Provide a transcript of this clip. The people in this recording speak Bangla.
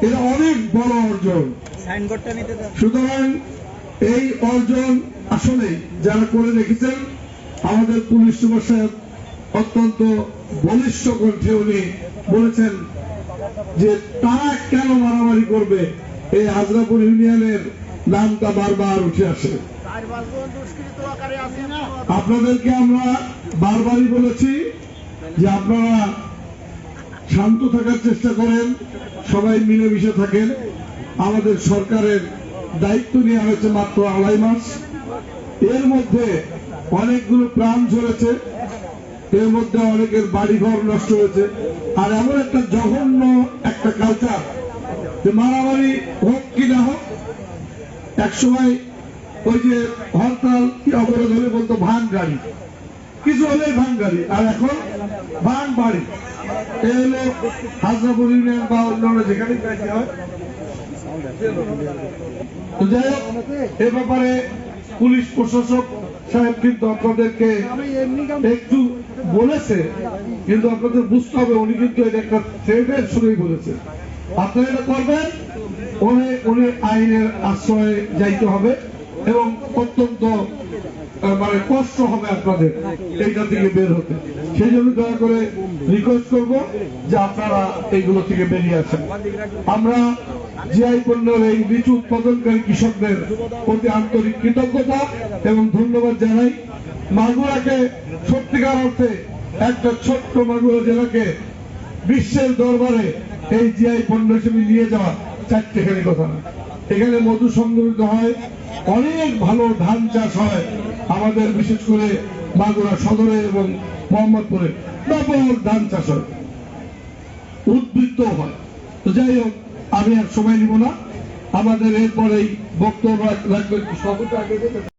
এটা অনেক বড় অর্জন। সুতরাং এই অর্জন আসলে যারা করে রেখেছেন, আমাদের পুলিশ সুপার সাহেব অত্যন্ত বলিষ্ঠ কণ্ঠে উনি বলেছেন যে তারা কেন মারামারি করবে, এই হাজরাপুর ইউনিয়নের নামটা বারবার উঠে আসে। আপনাদেরকে আমরা বারবারই বলেছি যে আপনারা শান্ত থাকার চেষ্টা করেন, সবাই মিলেমিশে থাকেন। আমাদের সরকারের দায়িত্ব নেওয়া হয়েছে মাত্র 2.5 মাস, এর মধ্যে অনেকগুলো প্রাণ ঝরেছে, এর মধ্যে অনেকের বাড়িঘর নষ্ট হয়েছে। আর এমন একটা জঘন্য একটা কালচার যে মারামারি হোক কি না হোক, একসময় ওই যে হরতাল কি অবরোধ হলে বলতো ভাঙ গাড়ি, কিছু হলে ভাঙ গাড়ি, আর এখন ভাঙ বাড়ি। এ হলো হাজরাপুর ইউনিয়ন বা অন্যান্য যেখানে হয়। তো যাই হোক, এ ব্যাপারে পুলিশ প্রশাসক সাহেব কিন্তু আপনাদেরকে একটু বলেছে, কিন্তু আপনাদের বুঝতে হবে উনি কিন্তু এটা একটা থ্রেটের শুনেই বলেছে। আপনারা এটা করবেন, উনি আইনের আশ্রয়ে যাইতে হবে এবং অত্যন্ত মানে কষ্ট হবে আপনাদের এইটা থেকে বের হতে। সেই জন্য দয়া করে রিকোয়েস্ট করব যে আপনারা এইগুলো থেকে বেরিয়ে আসেন। আমরা জিআই পণ্যের এই লিচু উৎপাদনকারী কৃষকদের প্রতি আন্তরিক কৃতজ্ঞতা এবং ধন্যবাদ জানাই। মাগুরাকে সত্যিকার অর্থে একটা ছোট্ট মাগুরা জেলাকে বিশ্বের দরবারে এই জিআই পণ্য হিসেবে নিয়ে যাওয়া চারটেখানি কথা না। এখানে মধু সংগ্রহিত হয়, অনেক ভালো ধান চাষ হয় আমাদের, বিশেষ করে মাগুরা সদরে এবং মোহাম্মদপুরে ব্যাপক ধান চাষ হয়, উদ্বৃত্ত হয়। তো যাই হোক, আমি আর সময় নিব না, আমাদের এরপরেই বক্তব্য রাখবেন সভাপতি।